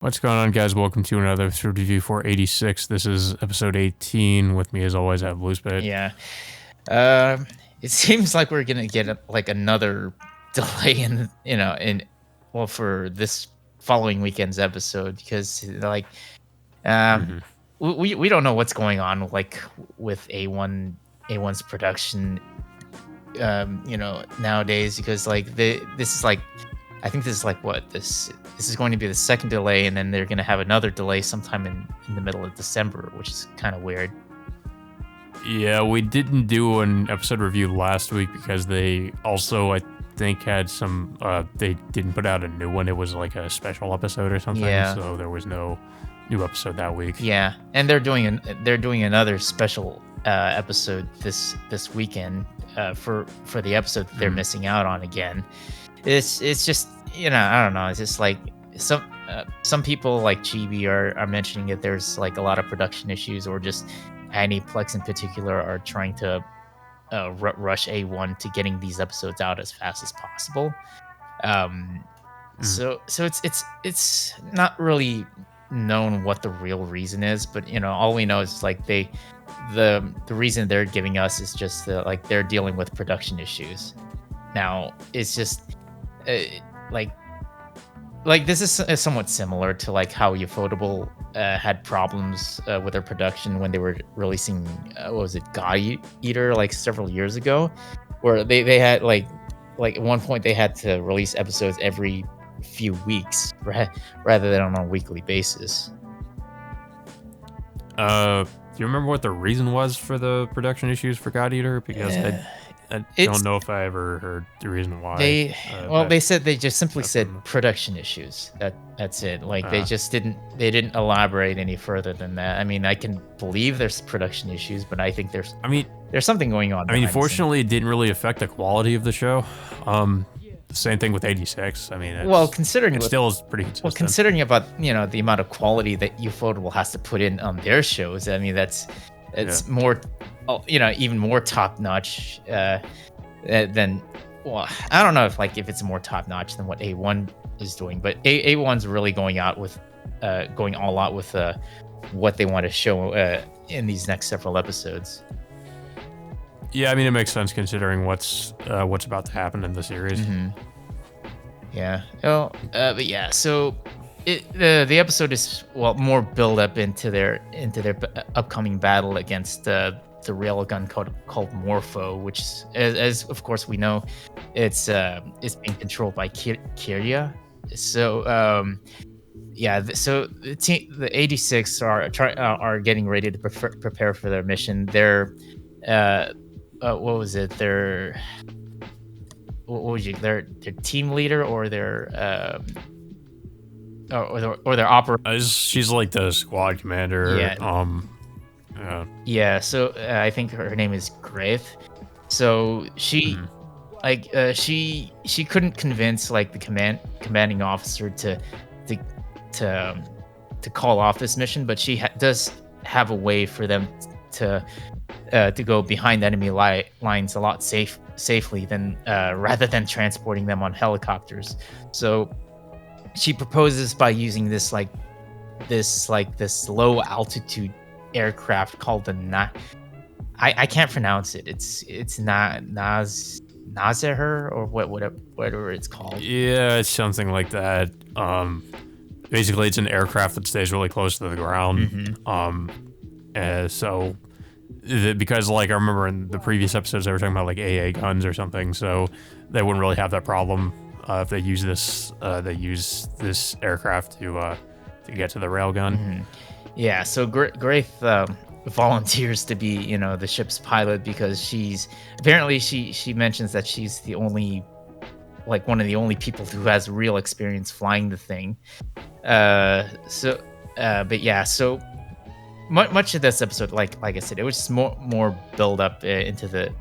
What's going on, guys? Welcome to another episode of Review 486. This is episode 18. With me, as always, I have Bluespit. Yeah. Um, it seems like we're gonna get another delay for this following weekend's episode because um hmm we don't know what's going on with A1's production nowadays because this is like I think this is like what this is going to be the second delay, and then they're gonna have another delay sometime in the middle of December, which is kind of weird. Yeah, we didn't do an episode review last week because they also, I think, had some. They didn't put out a new one. It was like a special episode or something. Yeah. So there was no new episode that week. Yeah, and they're doing another special episode this weekend for the episode that they're Mhm. missing out on again. It's just I don't know. It's just like some people like Chibi are mentioning that there's like a lot of production issues, or just Aniplex in particular are trying to rush A1 to getting these episodes out as fast as possible. Um, Mhm. so it's not really known what the real reason is, but all we know is like the reason they're giving us is just like they're dealing with production issues. Now it's just uh, like this is somewhat similar to like how Ufotable had problems with their production when they were releasing what was it, Eater, like several years ago, where they had like at one point they had to release episodes every few weeks rather than on a weekly basis. Do you remember what the reason was for the production issues for God Eater? Because Uh, I it's don't know if I ever heard the reason why. they That they said they just simply that's said production issues. That's it. Like uh, they didn't elaborate any further than that. I mean, I can believe there's production issues, but I think I mean, there's something going on I mean, behind the scenes. fortunately, it didn't really affect the quality of the show. The same thing with 86. I mean, Well, it still is pretty consistent. considering about the amount of quality that Ufotable has to put in on their shows, I mean it's more, even more top notch than. Well, I don't know if it's more top notch than what A1 is doing, but A1's really going all out with what they want to show in these next several episodes. Yeah, I mean, it makes sense considering what's about to happen in the series. Mhm. Yeah. Well, but yeah. So the episode is more build up into their upcoming battle against the railgun called Morpho, which as of course we know, it's being controlled by Kiria. So yeah. So the 86 are getting ready to prepare for their mission. They're what was it? What was their team leader, or their operator. She's like the squad commander. Yeah, Yeah. yeah. So I think her name is Graith. So Mhm. she couldn't convince like the commanding officer to to um, to call off this mission, but she does have a way for them to go behind enemy lines a lot safely than rather than transporting them on helicopters. So she proposes by using this low altitude aircraft called the I can't pronounce it. It's not Nazaher, or whatever it's called. Yeah, it's something like that. Basically, it's an aircraft that stays really close to the ground. Hmm. So because like I remember in the previous episodes they were talking about like AA guns or something, so they wouldn't really have that problem if they use this aircraft to get to the railgun. Hmm. Yeah, so Graith volunteers to be, the ship's pilot because she mentions that she's the only, like one of the only people who has real experience flying the thing. But yeah, so much of this episode, like I said, it was just more build up into the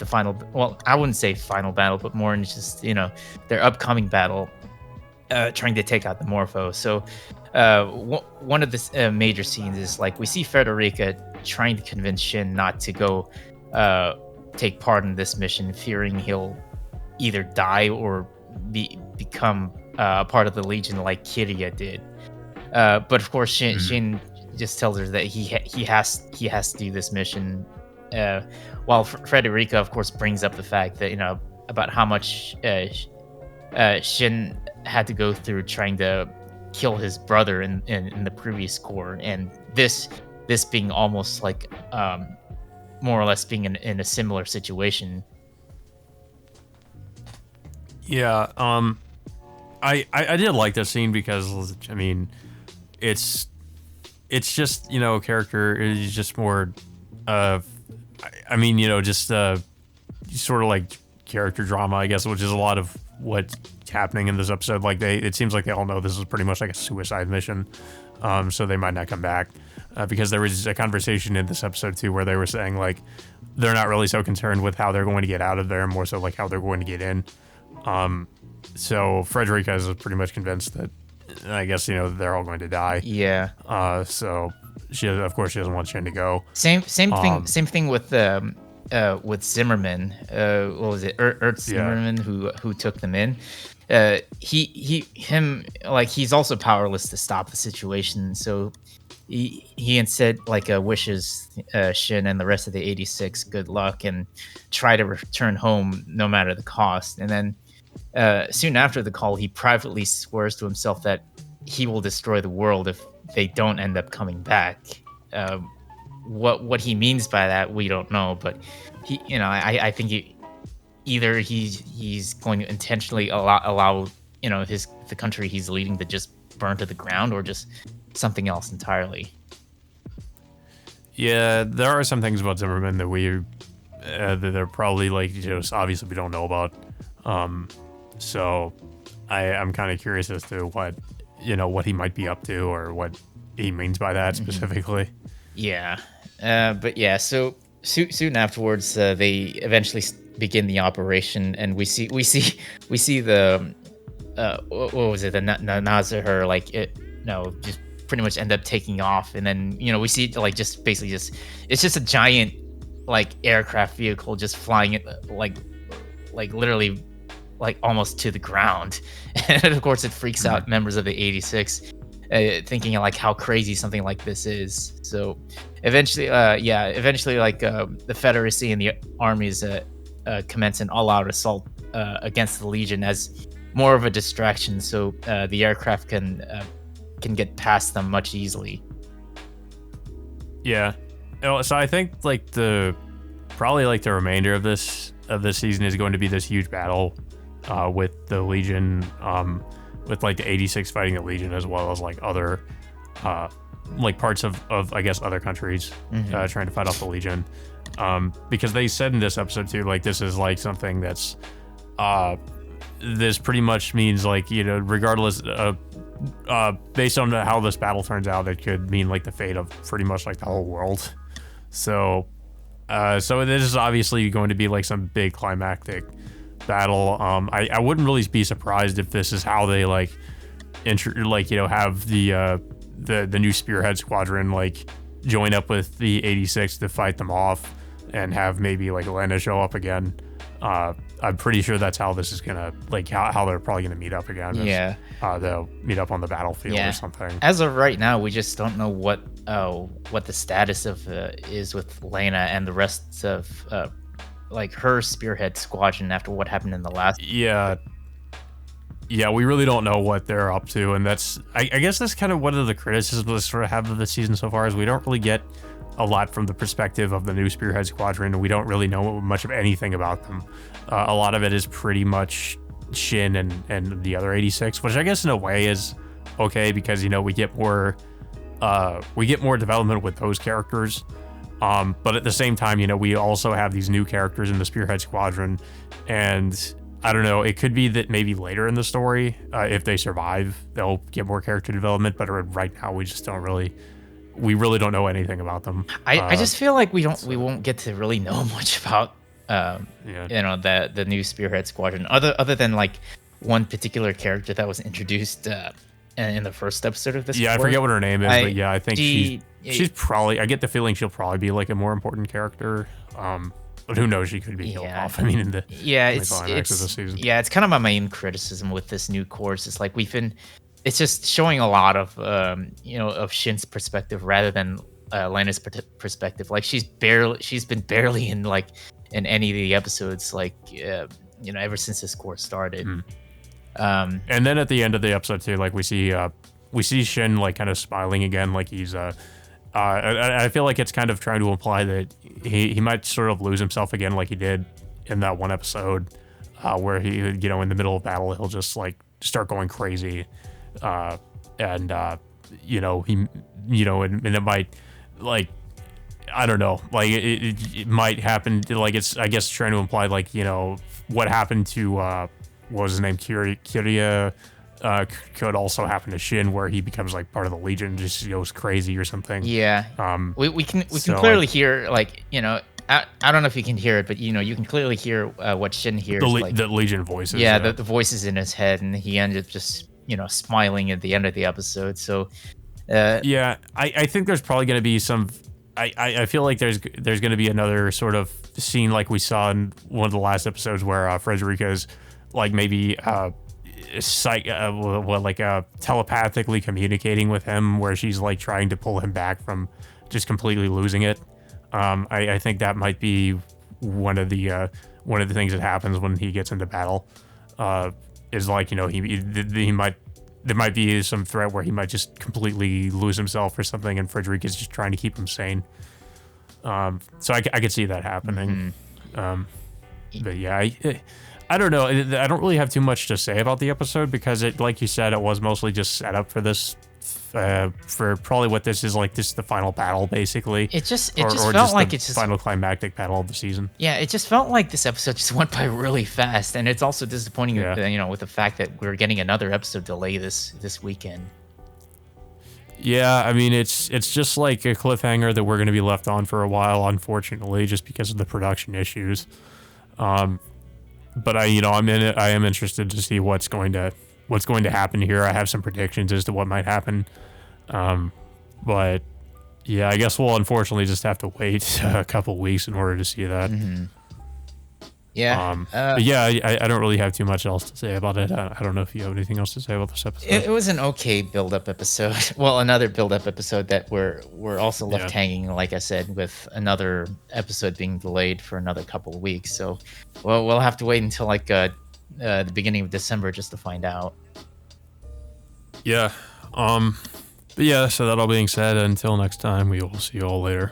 final. Well, I wouldn't say final battle, but more in just their upcoming battle, trying to take out the Morpho. So one of the major scenes is like we see Frederica trying to convince Shin not to go take part in this mission, fearing he'll either die or become part of the Legion like Kiria did. But of course, Shin just tells her that he has to do this mission. While Frederica, of course, brings up the fact that about how much Shin had to go through trying to kill his brother in the previous core, and this being almost like more or less being in a similar situation. Yeah, I did like this scene because I mean, it's just character is just more I mean just sort of like character drama, I guess, which is a lot of what's happening in this episode. Like it seems like they all know this is pretty much like a suicide mission, so they might not come back because there was a conversation in this episode too where they were saying like they're not really so concerned with how they're going to get out of there, more so like how they're going to get in. So Frederica is pretty much convinced that I guess they're all going to die. Yeah. So she doesn't want Shin to go. Same thing with Zimmerman. What was it? Ernst Zimmerman, who took them in. He's also powerless to stop the situation. So he instead wishes Shin and the rest of the 86 good luck and try to return home no matter the cost. And then soon after the call, he privately swears to himself that he will destroy the world if they don't end up coming back. What he means by that, we don't know, but I think either he's going to intentionally allow the country he's leading to just burn to the ground, or just something else entirely. Yeah, there are some things about Zimmerman that that they're probably obviously we don't know about. So I'm kind of curious as to what he might be up to, or what he means by that specifically. Yeah. But yeah, so soon afterwards, they eventually begin the operation, and we see the what was it, the Nazir, just pretty much end up taking off, and then we see just basically it's just a giant aircraft vehicle just flying it literally almost to the ground, and of course it freaks out members of the 86. Thinking how crazy something like this is. So eventually, the Confederacy and the armies commence an all-out assault against the Legion as more of a distraction, so the aircraft can get past them much easily. Yeah, so I think the remainder of this season is going to be this huge battle with the Legion. With the 86 fighting the Legion, as well as other parts of I guess other countries trying to fight off the Legion, because they said in this episode too, this is something that's this pretty much means regardless based on how this battle turns out, it could mean the fate of pretty much the whole world. So this is obviously going to be some big climactic battle. I wouldn't really be surprised if this is how they have the new Spearhead Squadron join up with the 86 to fight them off, and have maybe Lena show up again. I'm pretty sure that's how this is gonna how they're probably gonna meet up again. They'll meet up on the battlefield or something. As of right now, we just don't know what the status of is with Lena and the rest of her Spearhead Squadron after what happened in the last. Yeah, we really don't know what they're up to, and that's I guess that's kind of one of the criticisms we sort of have of the season so far, is we don't really get a lot from the perspective of the new Spearhead Squadron. We don't really know much of anything about them. A lot of it is pretty much Shin and the other 86, which I guess in a way is okay, because we get more development with those characters. But at the same time, we also have these new characters in the Spearhead Squadron, and I don't know, it could be that maybe later in the story, if they survive, they'll get more character development, but right now we really don't know anything about them. I just feel like we won't get to really know much about the new Spearhead Squadron, other than one particular character that was introduced in the first episode of this. Yeah, I forget what her name is, but yeah, I think she's probably, I get the feeling she'll probably be a more important character. But who knows, she could be killed off. I mean, in the climax of the season. Yeah, it's kind of my main criticism with this new course. It's we've been it's just showing a lot of of Shin's perspective rather than Lena's perspective. Like she's been barely in like in any of the episodes like ever since this course started. Mm. Um, And then at the end of the episode too, like we see Shin like kind of smiling again, like he's I feel like it's kind of trying to imply that he might sort of lose himself again, like he did in that one episode, where he, in the middle of battle, he'll just like start going crazy, and he, and it might, like, I don't know, like it might happen. Like it's, I guess, trying to imply like what happened to what was his name, Kiria. Could also happen to Shin, where he becomes like part of the Legion, just goes crazy or something. yeah, we can clearly hear like I don't know if you can hear it, but you can clearly hear what Shin hears. The Legion voices. Yeah, the voices in his head, and he ended up just smiling at the end of the episode. So yeah, I think there's probably going to be some. I feel like there's going to be another sort of scene like we saw in one of the last episodes where Frederica's like maybe telepathically communicating with him, where she's like trying to pull him back from just completely losing it. I think that might be one of the things that happens when he gets into battle. Is like he might, there might be some threat where he might just completely lose himself or something, and Frederica's just trying to keep him sane. So I could see that happening. But yeah, I don't know. I don't really have too much to say about the episode because it, like you said, it was mostly just set up for this, for probably what this is like. This is the final battle, basically. It just felt like it's just final climactic battle of the season. Yeah, it just felt like this episode just went by really fast, and it's also disappointing, with the fact that we're getting another episode delay this weekend. Yeah, I mean it's just like a cliffhanger that we're going to be left on for a while, unfortunately, just because of the production issues. But I am interested to see what's going to happen here. I have some predictions as to what might happen. But yeah, I guess we'll unfortunately just have to wait a couple weeks in order to see that. Mm-hmm. Yeah. But yeah, I don't really have too much else to say about it. I don't know if you have anything else to say about this episode. It was an okay build-up episode. Well, another build-up episode that we're also left hanging, like I said, with another episode being delayed for another couple of weeks. So, well, we'll have to wait until like the beginning of December just to find out. Yeah. But yeah. So that all being said, until next time, we will see you all later.